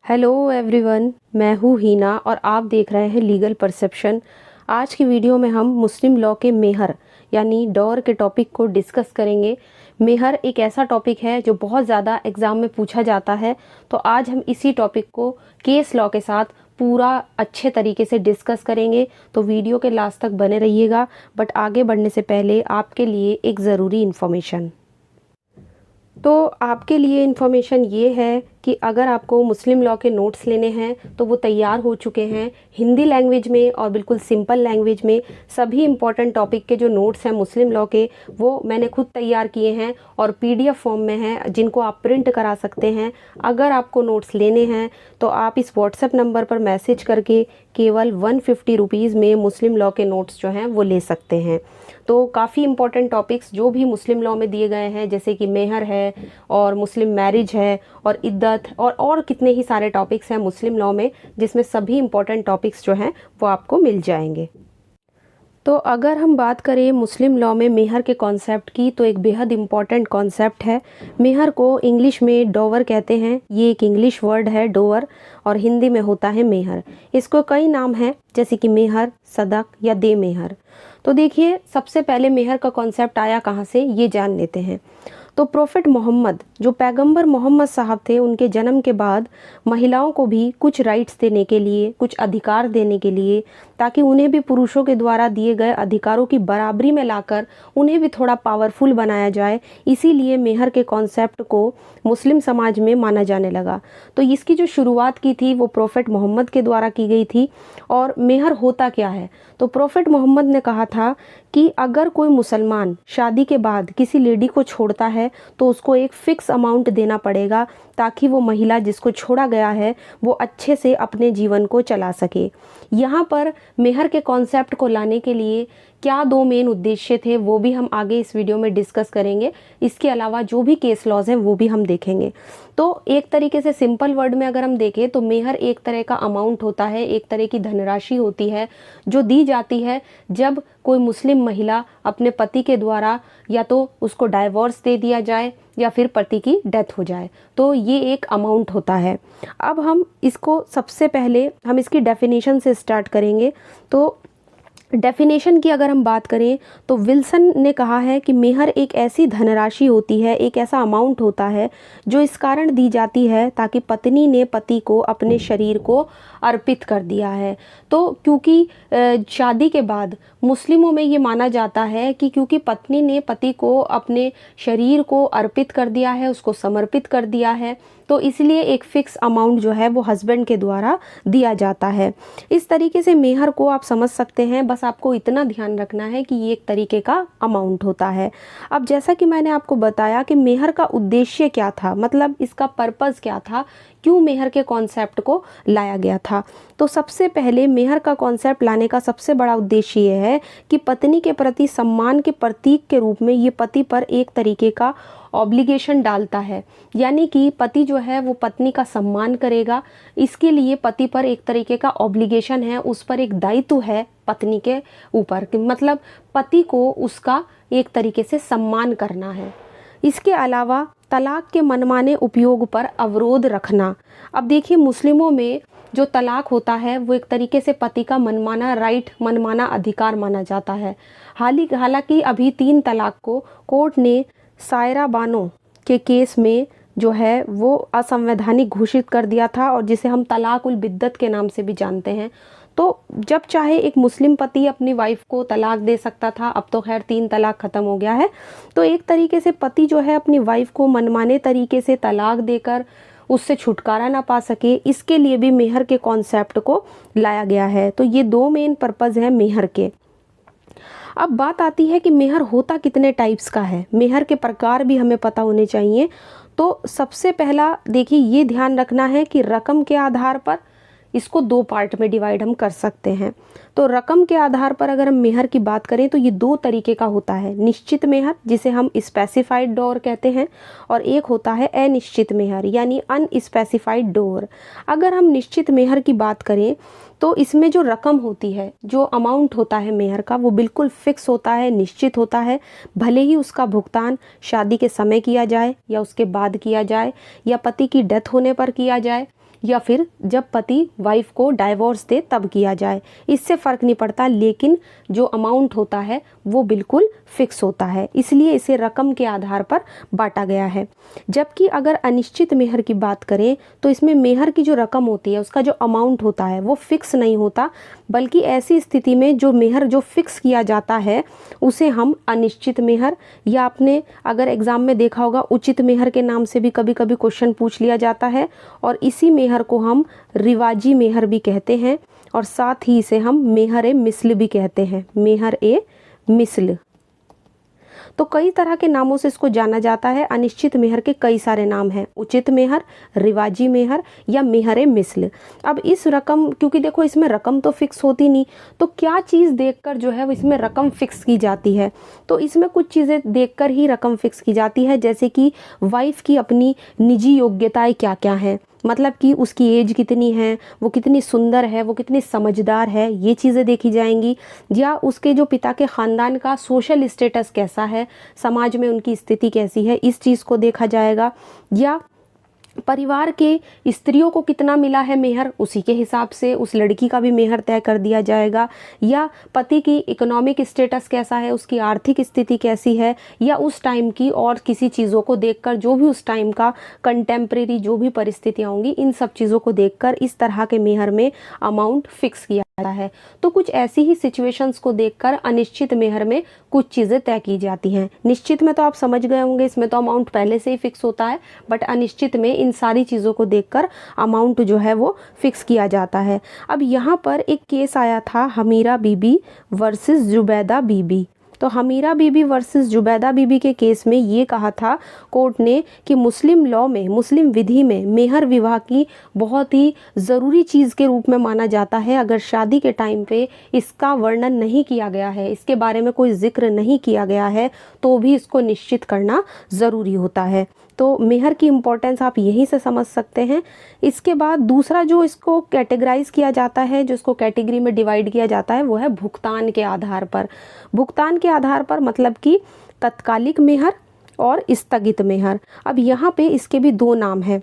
Hello everyone, मैं हूँ हीना और आप देख रहे हैं लीगल परसेप्शन। आज की वीडियो में हम मुस्लिम लॉ के मेहर यानी डॉर के टॉपिक को डिस्कस करेंगे। मेहर एक ऐसा टॉपिक है जो बहुत ज़्यादा एग्ज़ाम में पूछा जाता है, तो आज हम इसी टॉपिक को केस लॉ के साथ पूरा अच्छे तरीके से डिस्कस करेंगे। तो वीडियो के लास्ट तक बने रहिएगा। बट आगे बढ़ने से पहले आपके लिए एक ज़रूरी इन्फॉर्मेशन। तो आपके लिए इन्फॉर्मेशन ये है कि अगर आपको मुस्लिम लॉ के नोट्स लेने हैं तो वो तैयार हो चुके हैं हिंदी लैंग्वेज में और बिल्कुल सिंपल लैंग्वेज में। सभी इम्पॉर्टेंट टॉपिक के जो नोट्स हैं मुस्लिम लॉ के, वो मैंने खुद तैयार किए हैं और पीडीएफ फॉर्म में हैं, जिनको आप प्रिंट करा सकते हैं। अगर आपको नोट्स लेने हैं तो आप इस व्हाट्सएप नंबर पर मैसेज करके केवल 150 रुपीज़ में मुस्लिम लॉ के नोट्स जो हैं वो ले सकते हैं। तो काफ़ी इंपॉर्टेंट टॉपिक्स जो भी मुस्लिम लॉ में दिए गए हैं, जैसे कि मेहर है और मुस्लिम मैरिज है और इद्दत और कितने ही सारे टॉपिक्स हैं मुस्लिम लॉ में, जिसमें सभी इंपॉर्टेंट टॉपिक्स जो हैं वो आपको मिल जाएंगे। तो अगर हम बात करें मुस्लिम लॉ में मेहर के कॉन्सेप्ट की, तो एक बेहद इम्पॉर्टेंट कॉन्सेप्ट है। मेहर को इंग्लिश में डोवर कहते हैं। ये एक इंग्लिश वर्ड है डोवर, और हिंदी में होता है मेहर। इसको कई नाम हैं, जैसे कि मेहर, सदक या दे मेहर। तो देखिए, सबसे पहले मेहर का कॉन्सेप्ट आया कहाँ से, ये जान लेते हैं। तो प्रोफेट मोहम्मद, जो पैगंबर मोहम्मद साहब थे, उनके जन्म के बाद महिलाओं को भी कुछ राइट्स देने के लिए, कुछ अधिकार देने के लिए, ताकि उन्हें भी पुरुषों के द्वारा दिए गए अधिकारों की बराबरी में लाकर उन्हें भी थोड़ा पावरफुल बनाया जाए, इसीलिए मेहर के कॉन्सेप्ट को मुस्लिम समाज में माना जाने लगा। तो इसकी जो शुरुआत की थी वो प्रोफेट मोहम्मद के द्वारा की गई थी। और मेहर होता क्या है, तो प्रोफेट मोहम्मद ने कहा था कि अगर कोई मुसलमान शादी के बाद किसी लेडी को छोड़ता है तो उसको एक फ़िक्स अमाउंट देना पड़ेगा, ताकि वो महिला जिसको छोड़ा गया है वो अच्छे से अपने जीवन को चला सके। यहाँ पर मेहर के कॉन्सेप्ट को लाने के लिए क्या दो मेन उद्देश्य थे, वो भी हम आगे इस वीडियो में डिस्कस करेंगे। इसके अलावा जो भी केस लॉज हैं वो भी हम देखेंगे। तो एक तरीके से सिंपल वर्ड में अगर हम देखें तो मेहर एक तरह का अमाउंट होता है, एक तरह की धनराशि होती है जो दी जाती है जब कोई मुस्लिम महिला अपने पति के द्वारा या तो उसको डाइवोर्स दे दिया जाए या फिर पति की डेथ हो जाए, तो ये एक अमाउंट होता है। अब हम इसको सबसे पहले हम इसकी डेफिनेशन से स्टार्ट करेंगे। तो डेफिनेशन की अगर हम बात करें तो विल्सन ने कहा है कि मेहर एक ऐसी धनराशि होती है, एक ऐसा अमाउंट होता है जो इस कारण दी जाती है ताकि पत्नी ने पति को अपने शरीर को अर्पित कर दिया है। तो क्योंकि शादी के बाद मुस्लिमों में ये माना जाता है कि क्योंकि पत्नी ने पति को अपने शरीर को अर्पित कर दिया है, उसको समर्पित कर दिया है, तो इसलिए एक फ़िक्स अमाउंट जो है वो हस्बैंड के द्वारा दिया जाता है। इस तरीके से मेहर को आप समझ सकते हैं। बस आपको इतना ध्यान रखना है कि ये एक तरीके का अमाउंट होता है। अब जैसा कि मैंने आपको बताया कि मेहर का उद्देश्य क्या था, मतलब इसका पर्पज़ क्या था, क्यों मेहर के कॉन्सेप्ट को लाया गया था। तो सबसे पहले मेहर का कॉन्सेप्ट लाने का सबसे बड़ा उद्देश्य ये है कि पत्नी के प्रति सम्मान के प्रतीक के रूप में ये पति पर एक तरीके का ऑब्लिगेशन डालता है, यानी कि पति जो है वो पत्नी का सम्मान करेगा। इसके लिए पति पर एक तरीके का ऑब्लिगेशन है, उस पर एक दायित्व है पत्नी के ऊपर, मतलब पति को उसका एक तरीके से सम्मान करना है। इसके अलावा तलाक के मनमाने उपयोग पर अवरोध रखना। अब देखिए, मुस्लिमों में जो तलाक होता है वो एक तरीके से पति का मनमाना राइट, मनमाना अधिकार माना जाता है। हालांकि अभी 3 तलाक को कोर्ट ने सायरा बानो के केस में जो है वो असंवैधानिक घोषित कर दिया था, और जिसे हम तलाक उल बिद्दत के नाम से भी जानते हैं। तो जब चाहे एक मुस्लिम पति अपनी वाइफ को तलाक दे सकता था, अब तो खैर 3 तलाक ख़त्म हो गया है। तो एक तरीके से पति जो है अपनी वाइफ को मनमाने तरीके से तलाक देकर उससे छुटकारा ना पा सके, इसके लिए भी मेहर के कॉन्सेप्ट को लाया गया है। तो ये 2 मेन पर्पज़ हैं मेहर के। अब बात आती है कि मेहर होता कितने टाइप्स का है, मेहर के प्रकार भी हमें पता होने चाहिए। तो सबसे पहला देखिए, ये ध्यान रखना है कि रकम के आधार पर इसको 2 पार्ट में डिवाइड हम कर सकते हैं। तो रकम के आधार पर अगर हम मेहर की बात करें तो ये 2 तरीके का होता है। निश्चित मेहर, जिसे हम स्पेसिफाइड डोर कहते हैं, और एक होता है अनिश्चित मेहर यानी अनस्पेसिफाइड डोर। अगर हम निश्चित मेहर की बात करें तो इसमें जो रकम होती है, जो अमाउंट होता है मेहर का, वो बिल्कुल फिक्स होता है, निश्चित होता है। भले ही उसका भुगतान शादी के समय किया जाए या उसके बाद किया जाए या पति की डेथ होने पर किया जाए, या फिर जब पति वाइफ को डाइवोर्स दे तब किया जाए, इससे फ़र्क नहीं पड़ता, लेकिन जो अमाउंट होता है वो बिल्कुल फिक्स होता है, इसलिए इसे रकम के आधार पर बांटा गया है। जबकि अगर अनिश्चित मेहर की बात करें तो इसमें मेहर की जो रकम होती है उसका जो अमाउंट होता है वो फिक्स नहीं होता, बल्कि ऐसी स्थिति में जो मेहर जो फिक्स किया जाता है उसे हम अनिश्चित मेहर, या आपने अगर एग्जाम में देखा होगा उचित मेहर के नाम से भी कभी कभी क्वेश्चन पूछ लिया जाता है, और इसी मेहर को हम रिवाजी मेहर भी कहते हैं, और साथ ही इसे हम मेहर ए मिस्ल भी कहते हैं, मेहर ए मिस्ल। तो कई तरह के नामों से इसको जाना जाता है। अनिश्चित मेहर के कई सारे नाम हैं, उचित मेहर, रिवाजी मेहर या मेहर ए मिस्ल। अब इस रकम, क्योंकि देखो इसमें रकम तो फिक्स होती नहीं, तो क्या चीज़ देखकर जो है वो इसमें रकम फिक्स की जाती है, तो इसमें कुछ चीज़ें देखकर ही रकम फिक्स की जाती है, जैसे कि वाइफ की अपनी निजी योग्यताएं क्या क्या हैं, मतलब कि उसकी एज कितनी है, वो कितनी सुंदर है, वो कितनी समझदार है, ये चीज़ें देखी जाएंगी, या उसके जो पिता के ख़ानदान का सोशल स्टेटस कैसा है, समाज में उनकी स्थिति कैसी है, इस चीज़ को देखा जाएगा, या परिवार के स्त्रियों को कितना मिला है मेहर, उसी के हिसाब से उस लड़की का भी मेहर तय कर दिया जाएगा, या पति की इकोनॉमिक स्टेटस कैसा है, उसकी आर्थिक स्थिति कैसी है, या उस टाइम की और किसी चीज़ों को देखकर, जो भी उस टाइम का कंटेम्प्रेरी जो भी परिस्थितियाँ होंगी, इन सब चीज़ों को देखकर इस तरह के मेहर में अमाउंट फिक्स किया जाता है। तो कुछ ऐसी ही सिचुएशंस को देखकर अनिश्चित मेहर में कुछ चीज़ें तय की जाती हैं। निश्चित में तो आप समझ गए होंगे, इसमें तो अमाउंट पहले से ही फिक्स होता है, बट अनिश्चित में इन सारी चीज़ों को देखकर अमाउंट जो है वो फिक्स किया जाता है। अब यहाँ पर एक केस आया था हमीरा बीबी वर्सेस जुबैदा बीबी। तो हमीरा बीबी वर्सेस जुबैदा बीबी के केस में ये कहा था कोर्ट ने कि मुस्लिम लॉ में, मुस्लिम विधि में मेहर विवाह की बहुत ही ज़रूरी चीज़ के रूप में माना जाता है। अगर शादी के टाइम पे इसका वर्णन नहीं किया गया है, इसके बारे में कोई जिक्र नहीं किया गया है, तो भी इसको निश्चित करना ज़रूरी होता है। तो मेहर की इम्पोर्टेंस आप यहीं से समझ सकते हैं। इसके बाद दूसरा जो इसको कैटेगराइज किया जाता है, जो इसको कैटेगरी में डिवाइड किया जाता है, वो है भुगतान के आधार पर। भुगतान के आधार पर मतलब कि तत्कालिक मेहर और स्थगित मेहर। अब यहाँ पे इसके भी दो नाम हैं।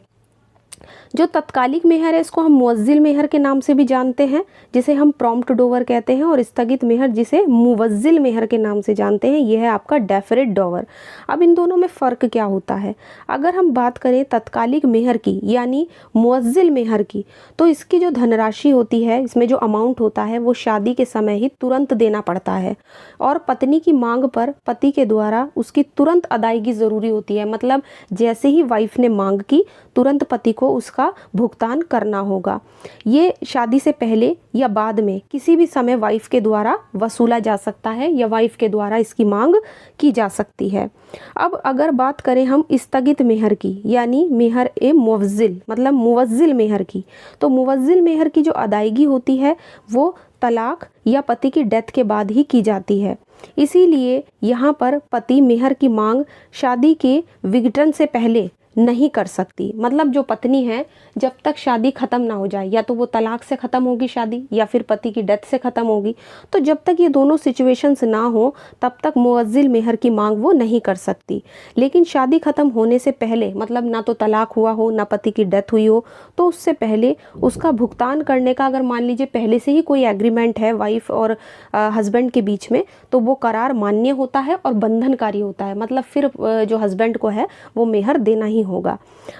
जो तत्कालिक मेहर है इसको हम मुवज्जिल मेहर के नाम से भी जानते हैं, जिसे हम प्रॉम्प्ट डोवर कहते हैं, और स्थगित मेहर जिसे मुवज्जिल मेहर के नाम से जानते हैं, यह है आपका डेफरेट डोवर। अब इन दोनों में फ़र्क क्या होता है? अगर हम बात करें तत्कालिक मेहर की यानी मुवज्जिल मेहर की, तो इसकी जो धनराशि होती है, इसमें जो अमाउंट होता है, वो शादी के समय ही तुरंत देना पड़ता है, और पत्नी की मांग पर पति के द्वारा उसकी तुरंत अदायगी ज़रूरी होती है। मतलब जैसे ही वाइफ ने मांग की, तुरंत पति को उसका भुगतान करना होगा। ये शादी से पहले या बाद में किसी भी समय वाइफ के द्वारा वसूला जा सकता है, या वाइफ के द्वारा इसकी मांग की जा सकती है। अब अगर बात करें हम स्थगित मेहर की यानी मेहर ए मुवज्जिल, मतलब मुवज्जिल मेहर की, तो मुवज्जिल मेहर की जो अदायगी होती है वो तलाक या पति की डेथ के बाद ही की जाती है। इसीलिए यहाँ पर पति मेहर की मांग शादी के विघटन से पहले नहीं कर सकती। मतलब जो पत्नी है, जब तक शादी ख़त्म ना हो जाए, या तो वो तलाक से ख़त्म होगी शादी, या फिर पति की डेथ से ख़त्म होगी, तो जब तक ये दोनों सिचुएशंस ना हो तब तक मुवज्जिल मेहर की मांग वो नहीं कर सकती। लेकिन शादी ख़त्म होने से पहले, मतलब ना तो तलाक हुआ हो ना पति की डेथ हुई हो, तो उससे पहले उसका भुगतान करने का अगर मान लीजिए पहले से ही कोई एग्रीमेंट है वाइफ और हस्बैंड के बीच में, तो वो करार मान्य होता है और बंधनकारी होता है। मतलब फिर जो हस्बैंड को है वो मेहर देना ही होगा।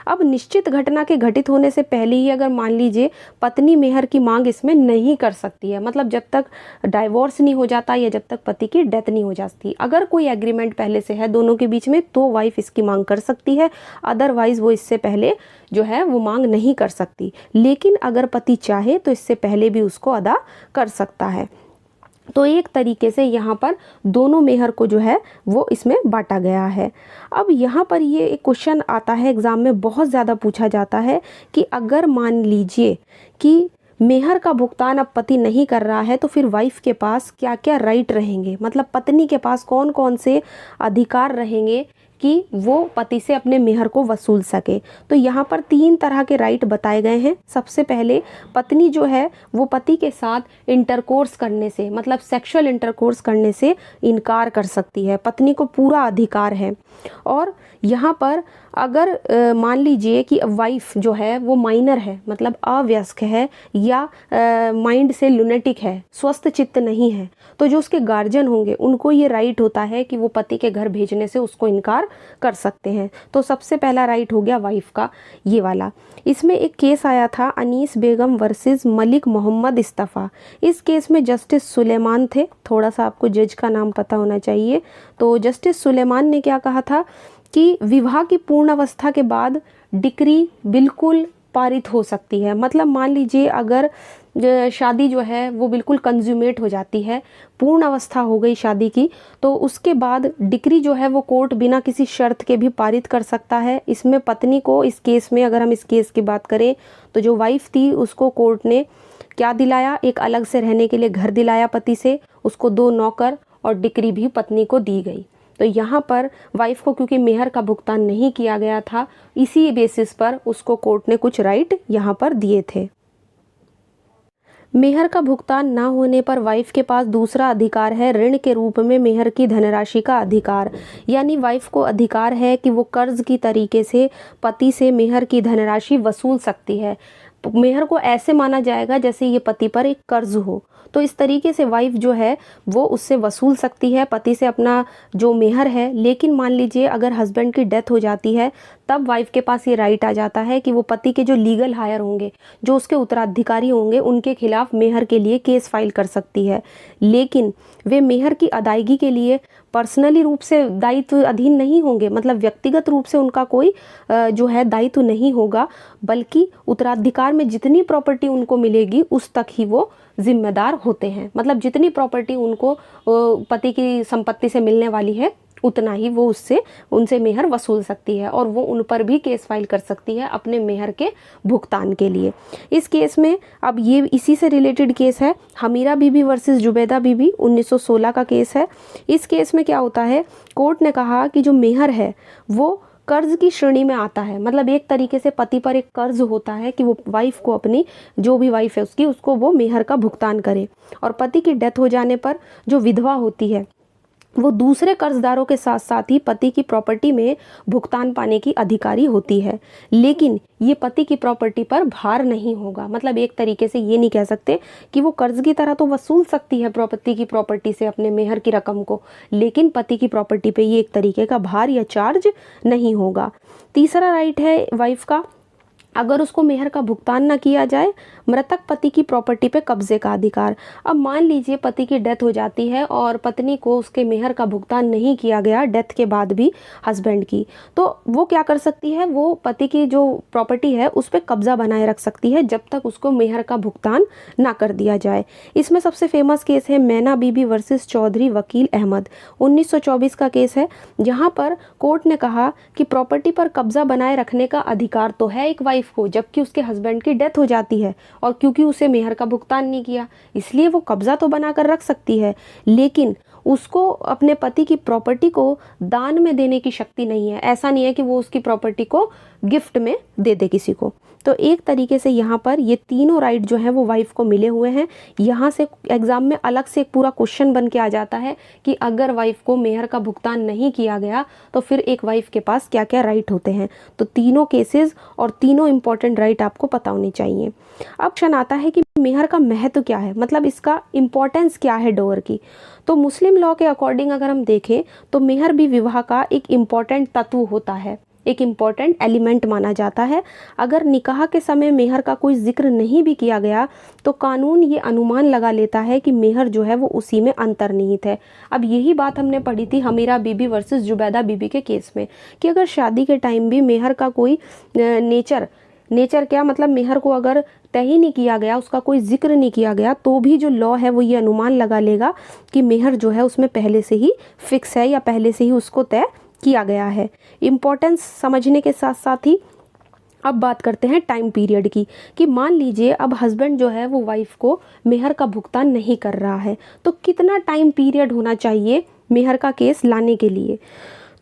अब निश्चित घटना के घटित होने से पहले ही अगर मान लीजिए पत्नी मेहर की मांग इसमें नहीं कर सकती है, मतलब जब तक डाइवोर्स नहीं हो जाता या जब तक पति की डेथ नहीं हो जाती, अगर कोई एग्रीमेंट पहले से है दोनों के बीच में, तो वाइफ इसकी मांग कर सकती है। अदरवाइज वो इससे पहले जो है वो मांग नहीं कर सकती। लेकिन अगर पति चाहे तो इससे पहले भी उसको अदा कर सकता है। तो एक तरीके से यहाँ पर दोनों मेहर को जो है वो इसमें बांटा गया है। अब यहाँ पर ये एक क्वेश्चन आता है एग्ज़ाम में, बहुत ज़्यादा पूछा जाता है कि अगर मान लीजिए कि मेहर का भुगतान अब पति नहीं कर रहा है, तो फिर वाइफ के पास क्या क्या राइट रहेंगे, मतलब पत्नी के पास कौन कौन से अधिकार रहेंगे कि वो पति से अपने मेहर को वसूल सके। तो यहाँ पर 3 तरह के राइट बताए गए हैं। सबसे पहले पत्नी जो है वो पति के साथ इंटरकोर्स करने से, मतलब सेक्सुअल इंटरकोर्स करने से इनकार कर सकती है, पत्नी को पूरा अधिकार है। और यहाँ पर अगर मान लीजिए कि वाइफ जो है वो माइनर है, मतलब अवयस्क है या माइंड से लुनेटिक है, स्वस्थ चित्त नहीं है, तो जो उसके गार्जियन होंगे उनको ये राइट होता है कि वो पति के घर भेजने से उसको इनकार कर सकते हैं। तो सबसे पहला राइट हो गया वाइफ का ये वाला। इसमें एक केस आया था अनीस बेगम वर्सेस मलिक मोहम्मद इस्तफ़ा। इस केस में जस्टिस सुलेमान थे, थोड़ा सा आपको जज का नाम पता होना चाहिए। तो जस्टिस सुलेमान ने क्या कहा था कि विवाह की पूर्ण अवस्था के बाद डिक्री बिल्कुल पारित हो सकती है। मतलब मान लीजिए अगर शादी जो है वो बिल्कुल कंज्यूमेट हो जाती है, पूर्ण अवस्था हो गई शादी की, तो उसके बाद डिक्री जो है वो कोर्ट बिना किसी शर्त के भी पारित कर सकता है। इसमें पत्नी को, इस केस में अगर हम इस केस की बात करें तो जो वाइफ थी उसको कोर्ट ने क्या दिलाया, एक अलग से रहने के लिए घर दिलाया पति से, उसको 2 नौकर और डिक्री भी पत्नी को दी गई। तो यहाँ पर वाइफ को क्योंकि मेहर का भुगतान नहीं किया गया था, इसी बेसिस पर उसको कोर्ट ने कुछ राइट यहाँ पर दिए थे। मेहर का भुगतान ना होने पर वाइफ के पास दूसरा अधिकार है ऋण के रूप में मेहर की धनराशि का अधिकार। यानी वाइफ को अधिकार है कि वो कर्ज की तरीके से पति से मेहर की धनराशि वसूल सकती है। मेहर को ऐसे माना जाएगा जैसे ये पति पर एक कर्ज हो। तो इस तरीके से वाइफ जो है वो उससे वसूल सकती है पति से अपना जो मेहर है। लेकिन मान लीजिए अगर हस्बैंड की डेथ हो जाती है, तब वाइफ के पास ये राइट आ जाता है कि वो पति के जो लीगल हायर होंगे, जो उसके उत्तराधिकारी होंगे, उनके खिलाफ मेहर के लिए केस फाइल कर सकती है। लेकिन वे मेहर की अदायगी के लिए पर्सनली रूप से दायित्व अधीन नहीं होंगे, मतलब व्यक्तिगत रूप से उनका कोई जो है दायित्व नहीं होगा, बल्कि उत्तराधिकार में जितनी प्रॉपर्टी उनको मिलेगी उस तक ही वो जिम्मेदार होते हैं। मतलब जितनी प्रॉपर्टी उनको पति की संपत्ति से मिलने वाली है, उतना ही वो उनसे मेहर वसूल सकती है और वो उन पर भी केस फाइल कर सकती है अपने मेहर के भुगतान के लिए। इस केस में अब ये इसी से रिलेटेड केस है, हमीरा बीबी वर्सेस जुबैदा बीबी, 1916 का केस है। इस केस में क्या होता है, कोर्ट ने कहा कि जो मेहर है वो कर्ज की श्रेणी में आता है। मतलब एक तरीके से पति पर एक कर्ज होता है कि वो वाइफ को, अपनी जो भी वाइफ है उसकी, उसको वो मेहर का भुगतान करे। और पति की डेथ हो जाने पर जो विधवा होती है वो दूसरे कर्जदारों के साथ साथ ही पति की प्रॉपर्टी में भुगतान पाने की अधिकारी होती है। लेकिन ये पति की प्रॉपर्टी पर भार नहीं होगा। मतलब एक तरीके से ये नहीं कह सकते कि वो कर्ज की तरह तो वसूल सकती है पति की प्रॉपर्टी से अपने मेहर की रकम को, लेकिन पति की प्रॉपर्टी पे ये एक तरीके का भार या चार्ज नहीं होगा। तीसरा राइट है वाइफ का, अगर उसको मेहर का भुगतान ना किया जाए, मृतक पति की प्रॉपर्टी पे कब्जे का अधिकार। अब मान लीजिए पति की डेथ हो जाती है और पत्नी को उसके मेहर का भुगतान नहीं किया गया डेथ के बाद भी हस्बैंड की, तो वो क्या कर सकती है, वो पति की जो प्रॉपर्टी है उस पर कब्जा बनाए रख सकती है जब तक उसको मेहर का भुगतान ना कर दिया जाए। इसमें सबसे फेमस केस है मैना बीबी वर्सेस चौधरी वकील अहमद, 1924 का केस है, जहाँ पर कोर्ट ने कहा कि प्रॉपर्टी पर कब्जा बनाए रखने का अधिकार तो है एक वाइफ को, जबकि उसके हस्बैंड की डेथ हो जाती है और क्योंकि उसे मेहर का भुगतान नहीं किया इसलिए वो कब्जा तो बनाकर रख सकती है, लेकिन उसको अपने पति की प्रॉपर्टी को दान में देने की शक्ति नहीं है। ऐसा नहीं है कि वो उसकी प्रॉपर्टी को गिफ्ट में दे दे किसी को। तो एक तरीके से यहाँ पर ये तीनों राइट जो हैं वो वाइफ को मिले हुए हैं। यहाँ से एग्जाम में अलग से एक पूरा क्वेश्चन बन के आ जाता है कि अगर वाइफ को मेहर का भुगतान नहीं किया गया तो फिर एक वाइफ के पास क्या क्या राइट होते हैं। तो तीनों केसेस और तीनों इंपॉर्टेंट राइट आपको पता होनी चाहिए। अब क्वेश्चन आता है कि मेहर का महत्व क्या है, मतलब इसका इम्पोर्टेंस क्या है डोअर की। तो मुस्लिम लॉ के अकॉर्डिंग अगर हम देखें तो मेहर भी विवाह का एक इम्पॉर्टेंट तत्व होता है, एक इम्पॉर्टेंट एलिमेंट माना जाता है। अगर निकाह के समय मेहर का कोई जिक्र नहीं भी किया गया तो कानून ये अनुमान लगा लेता है कि मेहर जो है वो उसी में अंतर्निहित है। अब यही बात हमने पढ़ी थी हमीरा बीबी वर्सेस जुबैदा बीबी के केस में कि अगर शादी के टाइम भी मेहर का कोई नेचर क्या, मतलब मेहर को अगर तय ही नहीं किया गया, उसका कोई जिक्र नहीं किया गया, तो भी जो लॉ है वो ये अनुमान लगा लेगा कि मेहर जो है उसमें पहले से ही फिक्स है या पहले से ही उसको तय किया गया है। इम्पोर्टेंस समझने के साथ साथ ही अब बात करते हैं टाइम पीरियड की कि मान लीजिए अब हस्बैंड जो है वो वाइफ को मेहर का भुगतान नहीं कर रहा है, तो कितना टाइम पीरियड होना चाहिए मेहर का केस लाने के लिए।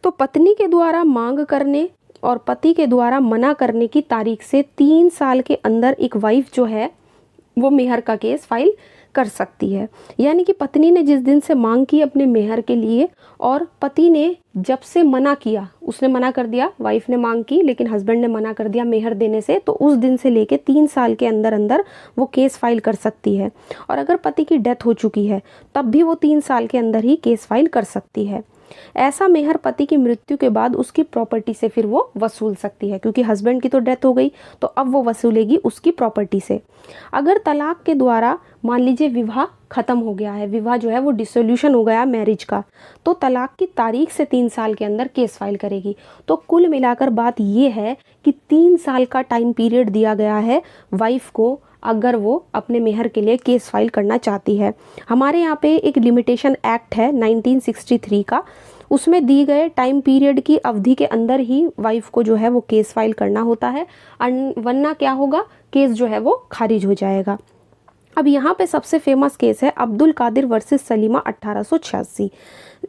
तो पत्नी के द्वारा मांग करने और पति के द्वारा मना करने की तारीख से 3 साल के अंदर एक वाइफ जो है वो मेहर का केस फाइल कर सकती है। यानी कि पत्नी ने जिस दिन से मांग की अपने मेहर के लिए और पति ने जब से मना किया, उसने मना कर दिया, वाइफ ने मांग की लेकिन हस्बैंड ने मना कर दिया मेहर देने से, तो उस दिन से लेके 3 साल के अंदर अंदर वो केस फाइल कर सकती है। और अगर पति की डेथ हो चुकी है तब भी वो 3 साल के अंदर ही केस फाइल कर सकती है। ऐसा मेहर पति की मृत्यु के बाद उसकी प्रॉपर्टी से फिर वो वसूल सकती है, क्योंकि हस्बैंड की तो डेथ हो गई तो अब वो वसूलेगी उसकी प्रॉपर्टी से। अगर तलाक के द्वारा मान लीजिए विवाह खत्म हो गया है, विवाह जो है वो डिसोल्यूशन हो गया मैरिज का, तो तलाक की तारीख से 3 साल के अंदर केस फाइल करेगी। तो कुल मिलाकर बात ये है कि 3 साल का टाइम पीरियड दिया गया है वाइफ को, अगर वो अपने मेहर के लिए केस फाइल करना चाहती है। हमारे यहाँ पे एक लिमिटेशन एक्ट है 1963 का, उसमें दी गए टाइम पीरियड की अवधि के अंदर ही वाइफ को जो है वो केस फाइल करना होता है, वरना क्या होगा, केस जो है वो खारिज हो जाएगा। अब यहाँ पे सबसे फेमस केस है अब्दुल कादिर वर्सेस सलीमा 1886।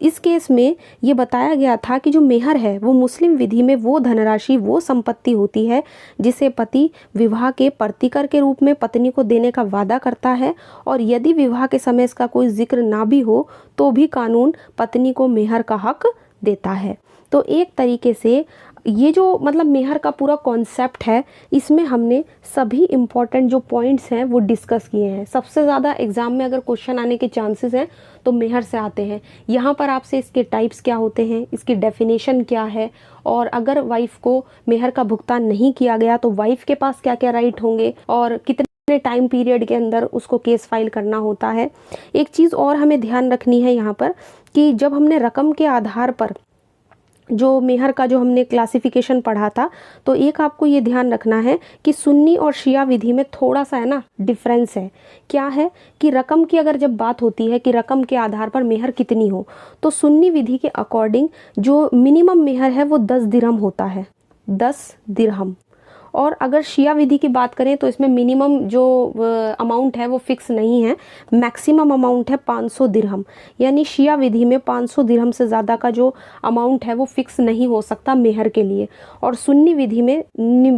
इस केस में ये बताया गया था कि जो मेहर है वो मुस्लिम विधि में वो धनराशि, वो संपत्ति होती है जिसे पति विवाह के प्रतिकर के रूप में पत्नी को देने का वादा करता है, और यदि विवाह के समय इसका कोई जिक्र ना भी हो तो भी कानून पत्नी को मेहर का हक देता है। तो एक तरीके से ये जो मतलब मेहर का पूरा कॉन्सेप्ट है, इसमें हमने सभी इम्पॉर्टेंट जो पॉइंट्स हैं वो डिस्कस किए हैं। सबसे ज़्यादा एग्ज़ाम में अगर क्वेश्चन आने के चांसेस हैं तो मेहर से आते हैं। यहाँ पर आपसे इसके टाइप्स क्या होते हैं, इसकी डेफिनेशन क्या है, और अगर वाइफ को मेहर का भुगतान नहीं किया गया तो वाइफ के पास क्या क्या राइट होंगे, और कितने टाइम पीरियड के अंदर उसको केस फाइल करना होता है। एक चीज़ और हमें ध्यान रखनी है यहाँ पर कि जब हमने रकम के आधार पर जो मेहर का जो हमने क्लासिफिकेशन पढ़ा था, तो एक आपको ये ध्यान रखना है कि सुन्नी और शिया विधि में थोड़ा सा है ना डिफरेंस है। क्या है कि रकम की अगर जब बात होती है कि रकम के आधार पर मेहर कितनी हो, तो सुन्नी विधि के अकॉर्डिंग जो मिनिमम मेहर है वो 10 दिरहम होता है, 10 दिरहम। और अगर शिया विधि की बात करें तो इसमें मिनिमम जो अमाउंट है वो फिक्स नहीं है, मैक्सिमम अमाउंट है 500 दिरहम। यानी शिया विधि में 500 दिरहम से ज़्यादा का जो अमाउंट है वो फिक्स नहीं हो सकता मेहर के लिए, और सुन्नी विधि में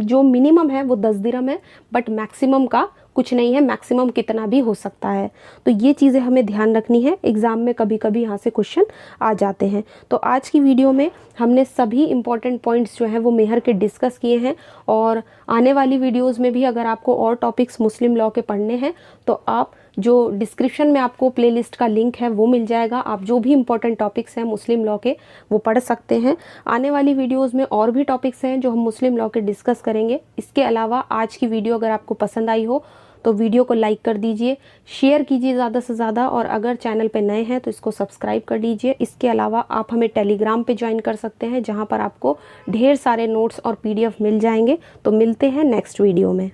जो मिनिमम है वो 10 दिरहम है, बट मैक्सिमम का कुछ नहीं है, मैक्सिमम कितना भी हो सकता है। तो ये चीज़ें हमें ध्यान रखनी है, एग्ज़ाम में कभी कभी यहाँ से क्वेश्चन आ जाते हैं। तो आज की वीडियो में हमने सभी इम्पॉर्टेंट पॉइंट्स जो हैं वो मेहर के डिस्कस किए हैं, और आने वाली वीडियोज़ में भी अगर आपको और टॉपिक्स मुस्लिम लॉ के पढ़ने हैं तो आप जो डिस्क्रिप्शन में आपको प्लेलिस्ट का लिंक है वो मिल जाएगा, आप जो भी इम्पोर्टेंट टॉपिक्स हैं मुस्लिम लॉ के वो पढ़ सकते हैं। आने वाली वीडियोस में और भी टॉपिक्स हैं जो हम मुस्लिम लॉ के डिस्कस करेंगे। इसके अलावा आज की वीडियो अगर आपको पसंद आई हो तो वीडियो को लाइक कर दीजिए, शेयर कीजिए ज़्यादा से ज़्यादा, और अगर चैनल पे नए हैं तो इसको सब्सक्राइब कर दीजिए। इसके अलावा आप हमें टेलीग्राम पे ज्वाइन कर सकते हैं, जहाँ पर आपको ढेर सारे नोट्स और PDF मिल जाएंगे। तो मिलते हैं नेक्स्ट वीडियो में।